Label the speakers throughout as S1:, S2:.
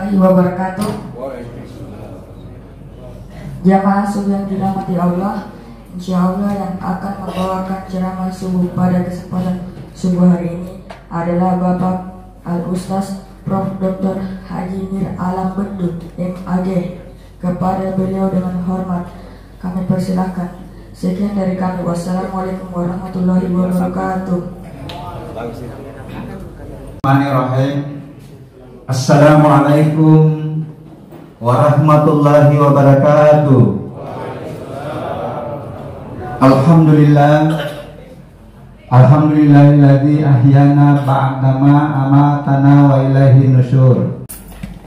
S1: warahmatullahi wabarakatuh. Jamaah subuh yang dirahmati Allah, insya Allah yang akan membawakan ceramah subuh pada kesempatan subuh hari ini adalah Bapak Al-Ustaz Prof. Dr. Haji Mir Alam Bendut MAG. Kepada beliau dengan hormat kami persilahkan. Sekian dari kami. Wassalamualaikum warahmatullahi wabarakatuh.
S2: Assalamualaikum warahmatullahi wabarakatuh. Alhamdulillahilladzi ahyana ba'dama amatana wa ilaihin nusyur.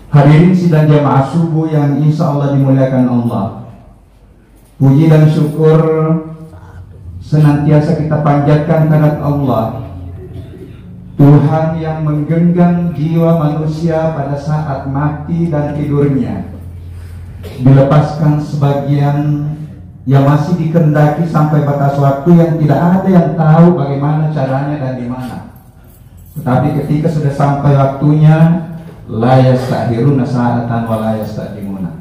S2: Hadirin sidang jamaah subuh yang insya Allah dimuliakan Allah, puji dan syukur senantiasa kita panjatkan kepada Allah, Tuhan yang menggenggam jiwa manusia pada saat mati dan tidurnya, dilepaskan sebagian yang masih dikehendaki sampai batas waktu yang tidak ada yang tahu bagaimana caranya dan di mana. Tetapi ketika sudah sampai waktunya, la yastakhiruna sa'atan wa la yastaqdimuna.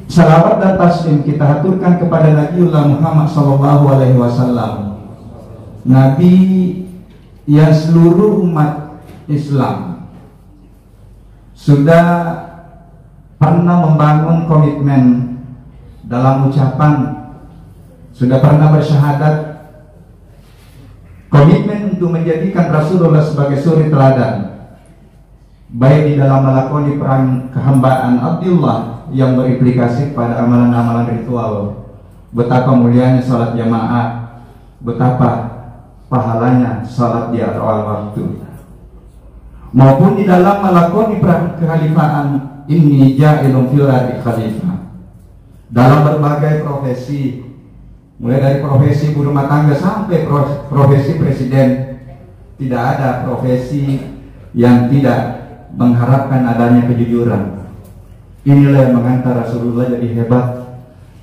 S2: Salawat dan taslim kita haturkan kepada Nabiullah Muhammad sallallahu alaihi wasallam, Nabi yang seluruh umat Islam sudah pernah membangun komitmen dalam ucapan, sudah pernah bersyahadat komitmen untuk menjadikan Rasulullah sebagai suri teladan, baik di dalam melakoni peran kehambaan Abdullah yang berimplikasi pada amalan-amalan ritual, betapa mulianya salat jamaah, betapa pahalanya salat di awal waktu, maupun di dalam melakoni peran kehalifaan, inni ja'ilun fil ardi khalifah, dalam berbagai profesi, mulai dari profesi ibu rumah tangga sampai profesi presiden. Tidak ada profesi yang tidak mengharapkan adanya kejujuran. Inilah yang mengantar Rasulullah jadi hebat,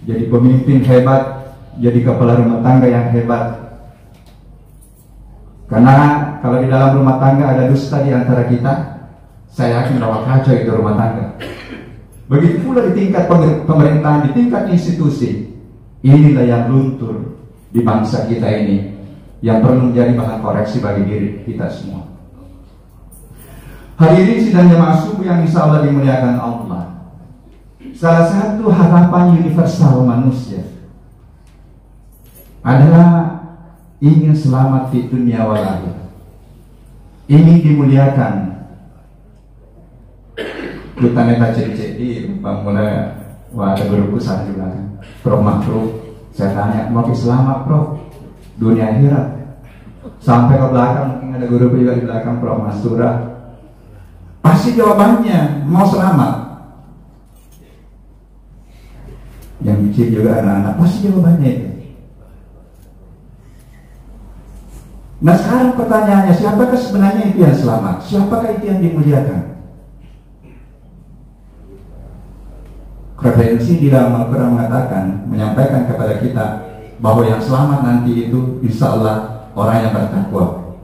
S2: jadi pemimpin hebat, jadi kepala rumah tangga yang hebat. Karena kalau di dalam rumah tangga ada dusta di antara kita, saya yakin bahwa kacau itu rumah tangga. Begitu pula di tingkat pemerintahan, di tingkat institusi. Inilah yang luntur di bangsa kita ini, yang perlu menjadi bahan koreksi bagi diri kita semua. Hadirin sidang jamaah subuh yang insya Allah dimuliakan Allah, salah satu harapan universal manusia adalah ingin selamat di dunia wal akhirah, ingin dimuliakan. Kita neta cek di mulai ada guruku saat di belakang, Prof Makruh, saya tanya mau selamat Prof dunia akhirat, sampai ke belakang mungkin ada guruku juga di belakang, Prof Masura, pasti jawabannya mau selamat. Yang kecil juga anak-anak pasti jawabannya itu. Nah sekarang pertanyaannya, siapakah sebenarnya itu yang selamat? Siapakah itu yang dimuliakan? Referensi di dalam Al-Quran mengatakan, menyampaikan kepada kita bahwa yang selamat nanti itu insya Allah orang yang bertakwa.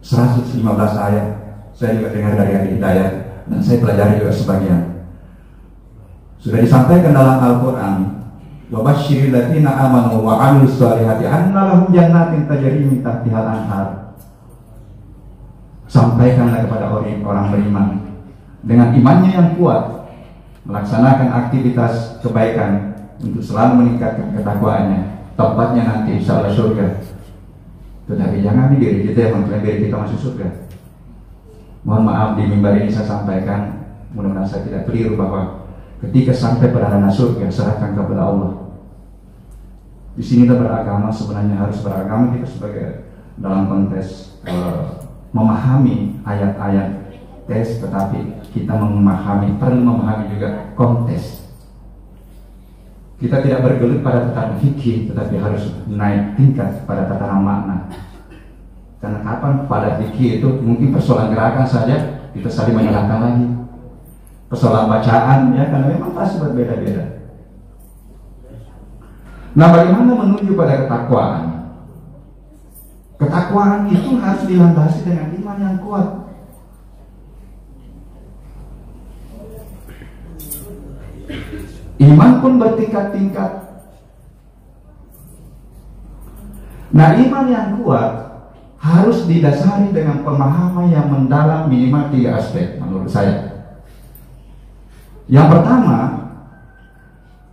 S2: 115 ayat saya juga dengar dari Adi Hidayat dan saya pelajari juga sebagian. Sudah disampaikan dalam Al-Quran, wa basyiril ladzina amanu wa 'amilus shalihati anna lahum jannatin tajri min tahtihal anhar. Sampaikanlah kepada orang beriman dengan imannya yang kuat, melaksanakan aktivitas kebaikan untuk selalu meningkatkan ketakwaannya, tempatnya nanti insya Allah surga. Tetapi jangan diri kita yang mengklaim diri kita masuk surga. Mohon maaf di mimbar ini saya sampaikan, mudah-mudahan saya tidak keliru, bahwa ketika sampai pada ranah surga serahkan kepada Allah. Di sini kita beragama, sebenarnya harus beragama kita sebagai dalam konteks memahami ayat-ayat tes, tetapi kita perlu memahami juga konteks. Kita tidak bergelut pada tatanan fikih, tetapi harus naik tingkat pada tatanan makna. Karena kapan pada fikih itu mungkin persoalan gerakan saja kita saling menyalahkan lagi, persoalan bacaan ya, karena memang pasti berbeda-beda. Nah, bagaimana menuju pada ketakwaan? Ketakwaan itu harus dilandasi dengan iman yang kuat. iman pun bertingkat-tingkat. Nah, iman yang kuat harus didasari dengan pemahaman yang mendalam minimal 3 aspek menurut saya. Yang pertama,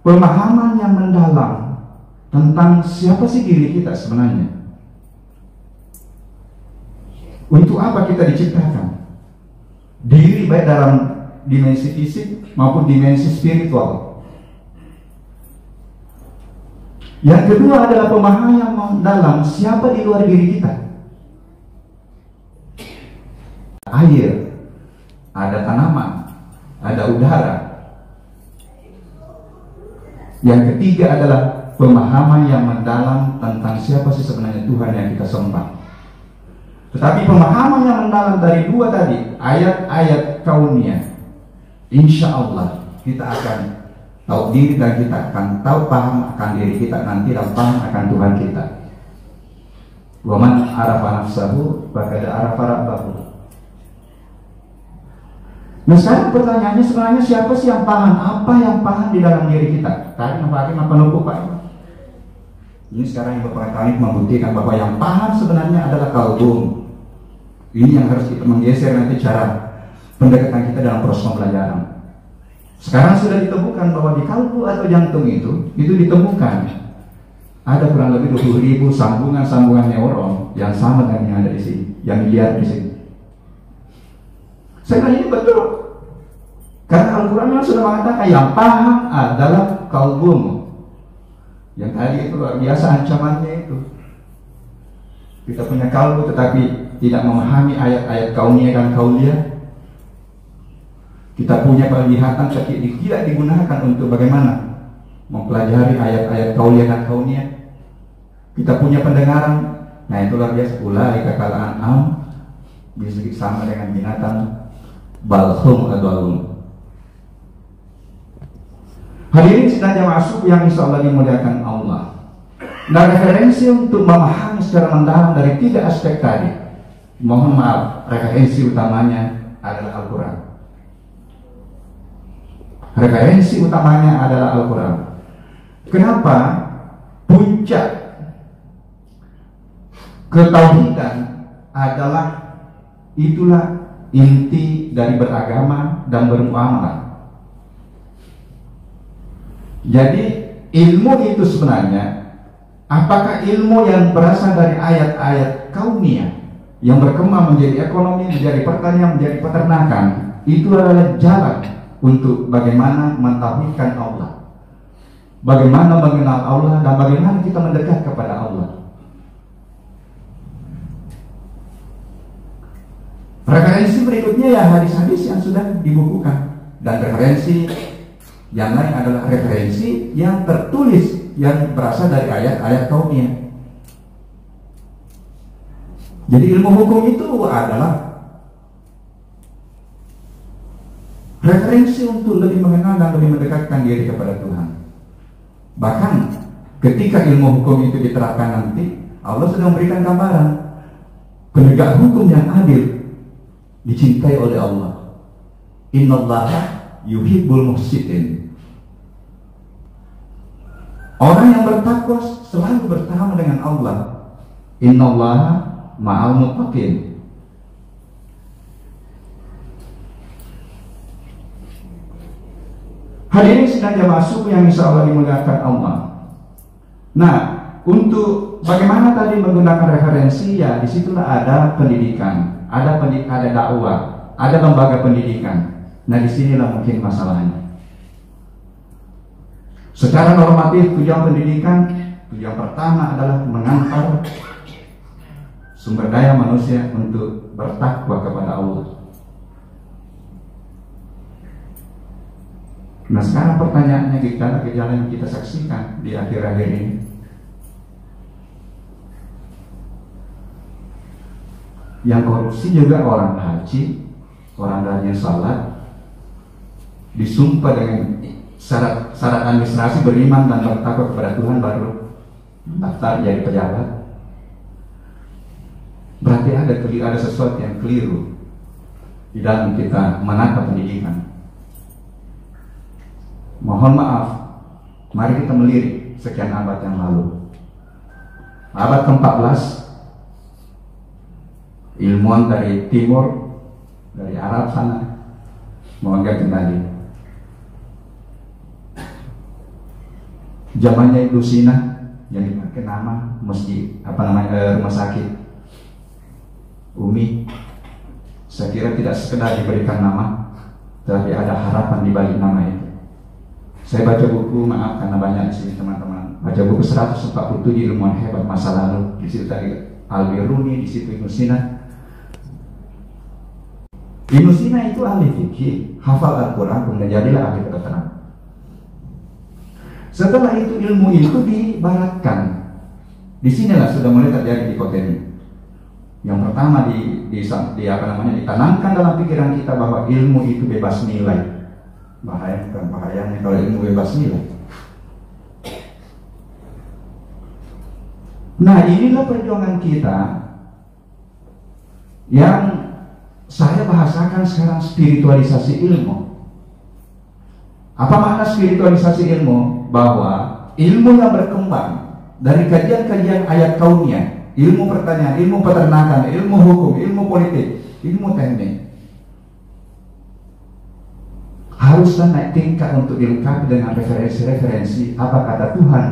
S2: pemahaman yang mendalam tentang siapa sih diri kita sebenarnya. Untuk apa kita diciptakan? Diri baik dalam dimensi fisik maupun dimensi spiritual. Yang kedua adalah pemahaman yang mendalam siapa di luar diri kita. Air, ada tanaman, ada udara. Yang ketiga adalah pemahaman yang mendalam tentang siapa sih sebenarnya Tuhan yang kita sembah. Tetapi pemahaman yang mendalam dari 2 tadi, ayat-ayat kauniyah, insya Allah kita akan tahu diri dan kita akan tahu paham akan diri kita nanti dan paham akan Tuhan kita. Wa man arafa nafsahu faqad arafa rabbahu. Nah, sekarang pertanyaannya sebenarnya siapa sih yang paham? Apa yang paham di dalam diri kita? Tadi Bapak Hakim apa lupa Pak? Ini sekarang yang Bapak Hakim membuktikan bahwa yang paham sebenarnya adalah kalbum. Ini yang harus kita menggeser nanti cara pendekatan kita dalam proses pembelajaran. Sekarang sudah ditemukan bahwa di kalbu atau jantung itu ditemukan ada kurang lebih 20.000 sambungan neuron yang sama dengan yang ada di sini, yang dilihat di sini. Saya kira ini betul, karena Al-Quran sudah mengatakan yang paham adalah kalbumu. Yang tadi itu luar biasa ancamannya itu. Kita punya kalbu tetapi tidak memahami ayat-ayat kauniyah dan kauliyah. Kita punya penglihatan tapi tidak digunakan untuk bagaimana mempelajari ayat-ayat kauliyah dan kauniyah. Kita punya pendengaran, nah itu luar biasa. Ulaika kal an'am, bisa sama dengan binatang, balhum adwalum. Hadirin sidang jamaah subuh yang insya Allah dimuliakan Allah. Nah, referensi untuk memahami secara mendalam dari 3 aspek tadi, mohon maaf, referensi utamanya adalah Al-Quran. Referensi utamanya adalah Al-Quran. Kenapa? Puncak ketauhidan adalah itulah inti dari beragama dan bermuamalah. Jadi ilmu itu sebenarnya, apakah ilmu yang berasal dari ayat-ayat kauniyah yang berkembang menjadi ekonomi, menjadi pertanian, menjadi peternakan, itu adalah jalan untuk bagaimana mentauhidkan Allah, bagaimana mengenal Allah, dan bagaimana kita mendekat kepada Allah. Referensi berikutnya ya hadis-hadis yang sudah dibukukan, dan referensi yang lain adalah referensi yang tertulis yang berasal dari ayat-ayat kauniyah. Jadi ilmu hukum itu adalah referensi untuk lebih mengenal dan lebih mendekatkan diri kepada Tuhan. Bahkan ketika ilmu hukum itu diterapkan nanti, Allah sudah memberikan gambaran penegak hukum yang adil dicintai oleh Allah. Innallaha yuhibbul muhsinin. Orang yang bertakwa selalu bersama dengan Allah. Innallaha ma'al muttaqin. Hadirin sidang jamaah subuh yang insya Allah dimuliakan Allah. Nah, untuk bagaimana tadi menggunakan referensi, ya disitulah ada pendidikan, ada dakwah, ada lembaga pendidikan. Nah, disinilah mungkin masalahnya. Secara normatif tujuan pendidikan, tujuan pertama adalah mengantar sumber daya manusia untuk bertakwa kepada Allah. Nah, sekarang pertanyaannya, gejala yang kita saksikan di akhir-akhir ini, yang korupsi juga orang haji, orang rajin salat, disumpah dengan syarat administrasi beriman dan bertakwa kepada Tuhan baru daftar jadi pejabat. Berarti ada sesuatu yang keliru di dalam kita menata pendidikan. Mohon maaf, Mari kita melirik sekian abad yang lalu. Abad ke-14, ilmuwan dari timur, dari Arab sana, menganggap kembali. Zamannya Ibnu Sina yang dipakai nama masjid, rumah sakit Umi. Saya kira tidak sekedar diberikan nama, tapi ada harapan di balik nama itu. Saya baca buku, maaf karena banyak di sini teman-teman. Baca buku 147 ilmuwan hebat masa lalu. Di situ tadi Al-Biruni, di situ Ibnu Sina. Ibnu Sina itu ahli fikih, hafal Al-Quran, kemudian jadilah ahli kedokteran. Setelah itu ilmu itu dibaratkan. Di sinilah sudah mulai terjadi dikotomi. Yang pertama ditanamkan dalam pikiran kita bahwa ilmu itu bebas nilai. Bahayanya kalau ilmu bebas nilai. Nah, inilah perjuangan kita yang saya bahasakan sekarang, spiritualisasi ilmu. Apa makna spiritualisasi ilmu? Bahwa ilmu yang berkembang dari kajian-kajian ayat kauniyah, ilmu pertanian, ilmu peternakan, ilmu hukum, ilmu politik, ilmu teknik, haruslah naik tingkat untuk dilengkapi dengan referensi-referensi apa kata Tuhan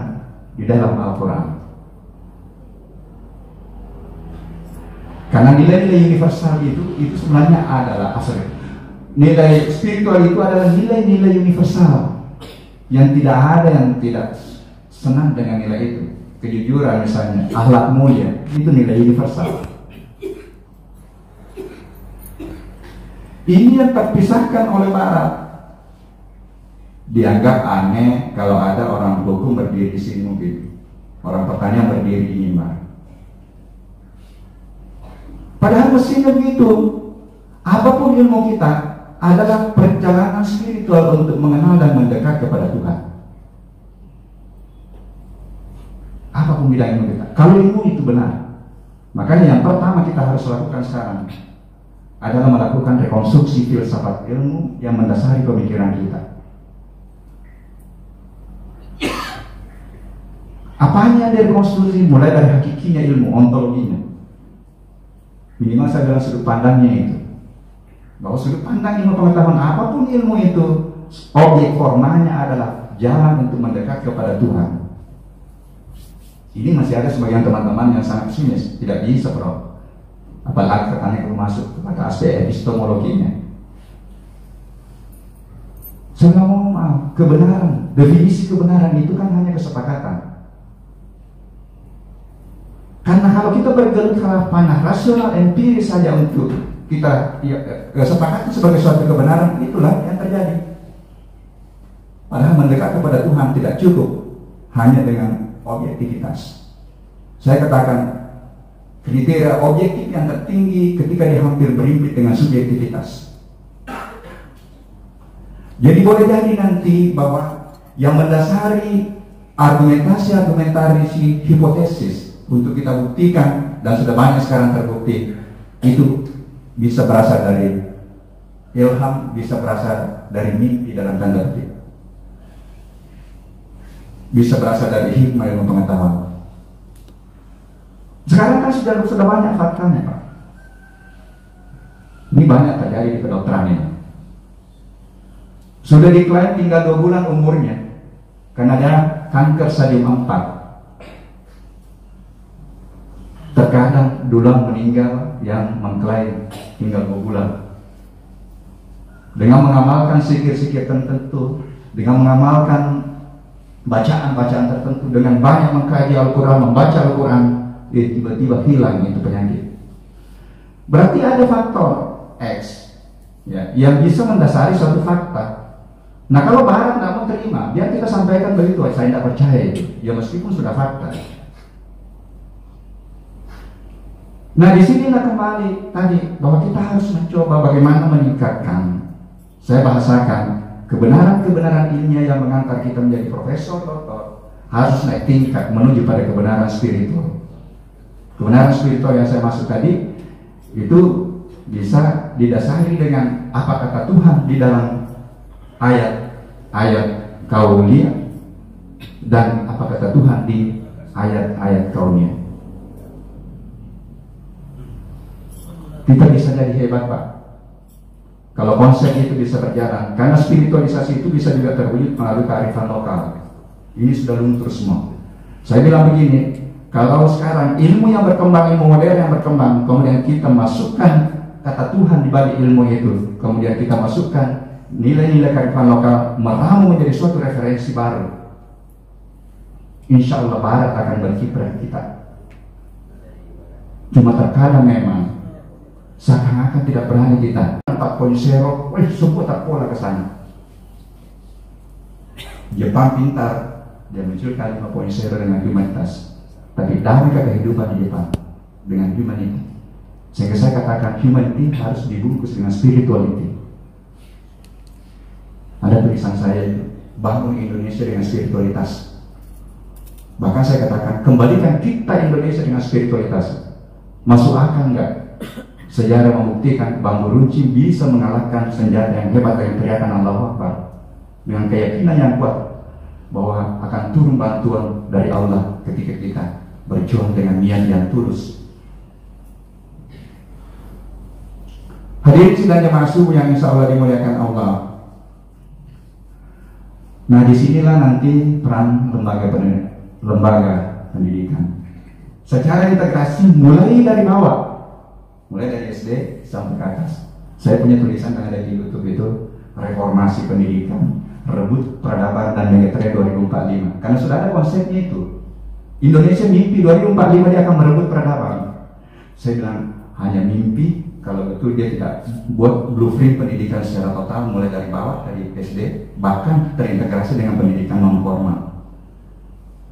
S2: di dalam Al-Quran. Karena nilai-nilai universal itu sebenarnya adalah asal. Nilai spiritual itu adalah nilai-nilai universal yang tidak ada yang tidak senang dengan nilai itu. Kejujuran misalnya, akhlak mulia, itu nilai universal. Ini yang terpisahkan oleh Barat. Dianggap aneh kalau ada orang hukum berdiri di sini, mungkin orang pertanian berdiri di mimbar. Padahal mestinya begitu. Apapun ilmu kita adalah perjalanan spiritual untuk mengenal dan mendekat kepada Tuhan. Apapun bidang ilmu kita, kalau ilmu itu benar, makanya yang pertama kita harus lakukan sekarang adalah melakukan rekonstruksi filsafat ilmu yang mendasari pemikiran kita. Apanya dari rekonstruksi? Mulai dari hakikinya ilmu, ontologinya. Minimal saya dalam sudut pandangnya itu. Bahwa sudut pandang ilmu pengetahuan apapun ilmu itu, objek formanya adalah jalan untuk mendekat kepada Tuhan. Ini masih ada sebagian teman-teman yang sangat pesimis, tidak bisa bro. Apalagi katanya kalau masuk kepada aspek epistemologinya. Saya ngomong kebenaran, definisi kebenaran itu kan hanya kesepakatan. Karena kalau kita bergelut ke arah panah rasional empiris saja untuk kita sepakati sebagai suatu kebenaran, itulah yang terjadi. Padahal mendekat kepada Tuhan tidak cukup hanya dengan objektivitas. Saya katakan kriteria objektif yang tertinggi ketika dia hampir berimpit dengan subjektivitas. Jadi boleh jadi nanti bahwa yang mendasari argumentasi hipotesis untuk kita buktikan, dan sudah banyak sekarang terbukti, itu bisa berasal dari ilham, bisa berasal dari mimpi dalam tanda petik, bisa berasal dari hikmah ilmu pengetahuan. Sekarang kan sudah banyak faktanya Pak. Ini banyak terjadi di kedokteran ini. Sudah diklaim tinggal 2 bulan umurnya karena dia kanker stadium 4. Terkadang dulang meninggal yang mengklaim tinggal 2 bulan. Dengan mengamalkan sikir-sikir tertentu, dengan mengamalkan bacaan-bacaan tertentu, dengan banyak mengkaji Al-Quran, membaca Al-Quran, tiba-tiba hilang itu penyakit. Berarti ada faktor X ya, yang bisa mendasari suatu fakta. Nah kalau Barat tidak mau terima, biar kita sampaikan begitu, saya tidak percaya itu. Ya meskipun sudah fakta. Nah disinilah kembali tadi bahwa kita harus mencoba bagaimana meningkatkan. Saya bahasakan kebenaran-kebenaran ilmiah yang mengantar kita menjadi profesor, doktor, harus naik tingkat menuju pada kebenaran spiritual. Kebenaran spiritual yang saya maksud tadi itu bisa didasari dengan apa kata Tuhan di dalam ayat kauliyah, dan apa kata Tuhan di ayat-ayat kaumnya. Kita bisa jadi hebat, Pak, kalau konsep itu bisa berjalan, karena spiritualisasi itu bisa juga terwujud melalui kearifan lokal. Ini sudah luntur semua. Saya bilang begini, kalau sekarang ilmu yang berkembang, ilmu modern yang berkembang, kemudian kita masukkan kata Tuhan di balik ilmu itu, kemudian kita masukkan nilai-nilai kearifan lokal, meramu menjadi suatu referensi baru, insya Allah Barat akan berkiprah kita. Cuma terkadang memang seakan-akan tidak berani kita 4.0, semua tak pola ke sana. Jepang pintar, dia munculkan 5.0 dengan humanitas, tapi damai kehidupan di Jepang dengan humanity. Sehingga saya katakan humanity harus dibungkus dengan spirituality. Ada tulisan saya itu, bangun Indonesia dengan spiritualitas. Bahkan saya katakan, kembalikan kita Indonesia dengan spiritualitas. Masuk akal enggak? Sejarah membuktikan bambu runcing bisa mengalahkan senjata yang hebat dengan teriakan Allahu Akbar, dengan keyakinan yang kuat bahwa akan turun bantuan dari Allah ketika kita berjuang dengan niat yang tulus. Hadirin sidang jemaah subuh yang insya Allah dimuliakan Allah. Nah, disinilah nanti peran lembaga pendidikan secara integrasi mulai dari bawah, mulai dari SD sampai ke atas. Saya punya tulisan yang ada di YouTube itu, reformasi pendidikan, rebut peradaban dan megatrend 2045. Karena sudah ada konsepnya itu. Indonesia mimpi 2045 dia akan merebut peradaban. Saya bilang hanya mimpi kalau betul dia tidak buat blueprint pendidikan secara total mulai dari bawah, dari SD, bahkan terintegrasi dengan pendidikan non formal.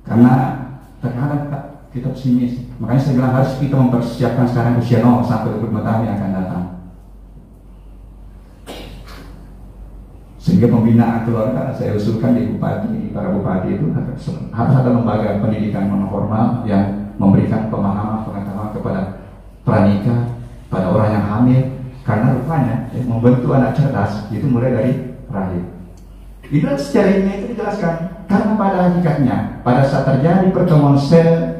S2: Karena terkadang kita pesimis, makanya saya bilang harus kita mempersiapkan sekarang usia 0 sampai 25 tahun yang akan datang. Sehingga pembinaan keluarga saya usulkan di bupati, para bupati itu harus ada lembaga pendidikan non formal yang memberikan pemahaman pengetahuan kepada pranikah, pada orang yang hamil, karena rupanya membentuk anak cerdas itu mulai dari rahim. Itu secara ilmiah itu dijelaskan, karena pada hakikatnya pada saat terjadi pertemuan sel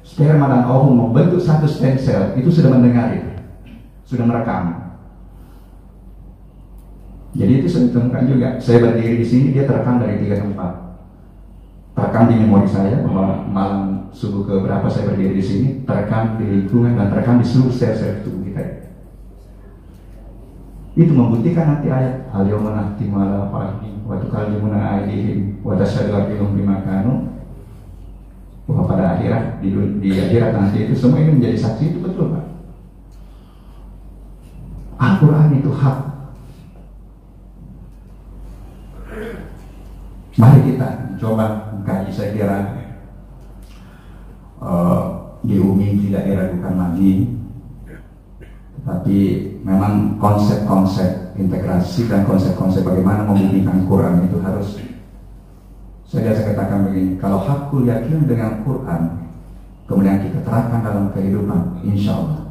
S2: sperma dan ovum membentuk satu stem cell, itu sudah mendengar itu, sudah merekam. Jadi itu saya temukan juga. Saya berdiri di sini, dia terekam dari 3 tempat. Terekam di memori saya bahwa malam subuh ke berapa saya berdiri di sini, terekam di lingkungan dan terekam di seluruh sel-sel tubuh kita. Itu membuktikan nanti ayat al-yawma nakhtimu ala afwahihim wa tukallimuna aydihim wa tashhadu arjuluhum bima kanu, bahwa pada akhirat di akhirat nanti itu semua ini menjadi saksi. Itu betul, Pak. Al-Quran itu hak. Mari kita coba mengkaji. Saya kira di UMI tidak diragukan lagi, tapi memang konsep-konsep integrasi dan konsep-konsep bagaimana membumikan Quran itu harus. Saya biasa katakan begini, kalau hakul yakin dengan Quran kemudian kita terapkan dalam kehidupan, insya Allah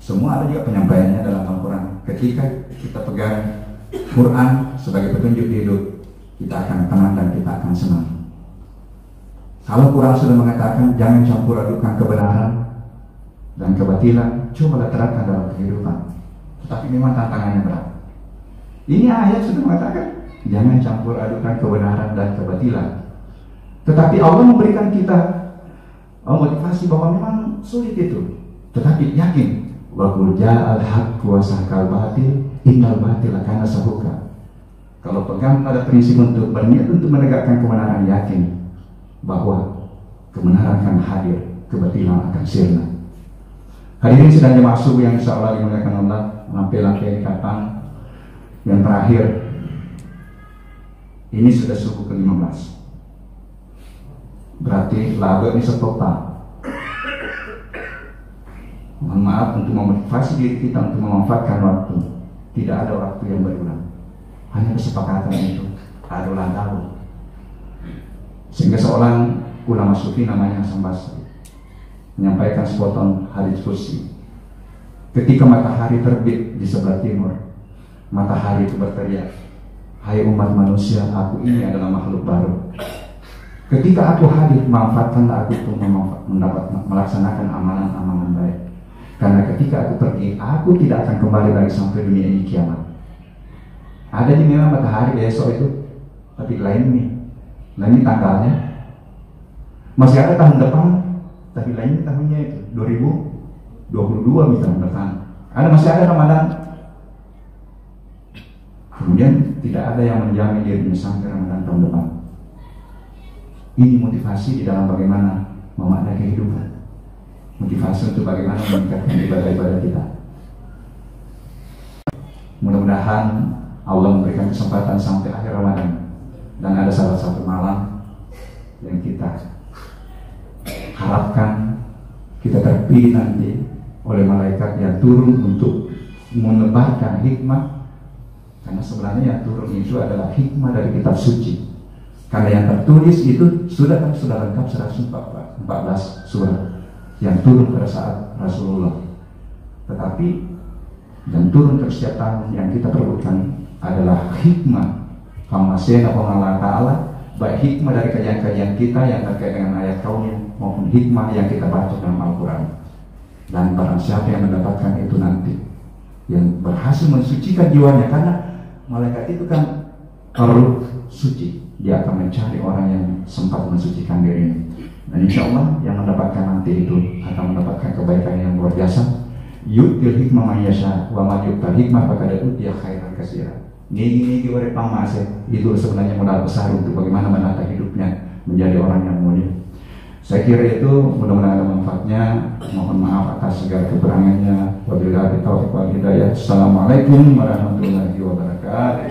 S2: semua ada juga penyampaiannya dalam Al-Quran. Ketika kita pegang Quran sebagai petunjuk hidup, kita akan tenang dan kita akan senang. Kalau Quran sudah mengatakan jangan campur adukan kebenaran dan kebatilan, cobalah terapkan dalam kehidupan. Tetapi memang tantangannya berat. Ini ayat sudah mengatakan jangan campur adukan kebenaran dan kebatilan. Tetapi Allah memberikan kita motivasi bahwa memang sulit itu. Tetapi yakin, wa qul ja'al haqq wa sahqal batil innal batila kana zahuqa. Kalau pegang pada prinsip untuk berniat untuk menegakkan kebenaran, yakin bahwa kebenaran akan hadir, kebatilan akan sirna. Hadirin sedang jemaah subuh yang insya Allah dimuliakan Allah, lampai-lampai kapan yang terakhir ini sudah subuh ke-15, berarti lagu ini setopal. Mohon maaf untuk memotivasi diri kita untuk memanfaatkan waktu. Tidak ada waktu yang berulang, hanya kesepakatan itu ada ulang tahun. Sehingga seorang ulama sufi namanya Hasan Basri menyampaikan sepotong hadis kursi. Ketika matahari terbit di sebelah timur, matahari itu berteriak, hai umat manusia, aku ini adalah makhluk baru. Ketika aku hadir, manfaatkanlah aku untuk melaksanakan amalan-amalan baik. Karena ketika aku pergi, aku tidak akan kembali lagi sampai dunia ini kiamat. Ada di memang matahari besok itu, tapi lain nih tanggalnya. Masih ada tahun depan, tapi lain tahunnya itu 2022 misalnya depan. Masih ada Ramadan. Kemudian tidak ada yang menjamin dirinya sampai Ramadan tahun depan. Ini motivasi di dalam bagaimana memaknai kehidupan. Motivasi untuk bagaimana meningkatkan ibadah-ibadah kita. Mudah-mudahan Allah memberikan kesempatan sampai akhir Ramadan. Dan ada salah satu malam yang kita harapkan kita terpilih nanti oleh malaikat yang turun untuk menebarkan hikmah. Karena sebenarnya yang turun itu adalah hikmah dari kitab suci. Karena yang tertulis itu sudah lengkap 114 surat yang turun pada saat Rasulullah. Tetapi yang turun ke setiap tahun yang kita perlukan adalah hikmah. Kamasena Allah Ta'ala, baik hikmah dari kajian-kajian kita yang terkait dengan ayat kaumnya maupun hikmah yang kita baca dalam Al-Quran. Dan barang siapa yang mendapatkan itu nanti, yang berhasil mensucikan jiwanya, karena malaikat itu kan roh suci, dia akan mencari orang yang sempat mensucikan dirinya. Dan insya Allah yang mendapatkan nanti itu akan mendapatkan kebaikan yang luar biasa. Yu'til hikmah man yasha wa man yu'tal hikmah faqad utiya khairan katsiran. Ini oleh pamase itu sebenarnya modal besar untuk bagaimana menata hidupnya menjadi orang yang mulia. Saya kira itu mudah-mudahan ada manfaatnya. Mohon maaf atas segala kekurangannya. Wabillahi taufiq wal hidayah. Assalamualaikum warahmatullahi wabarakatuh.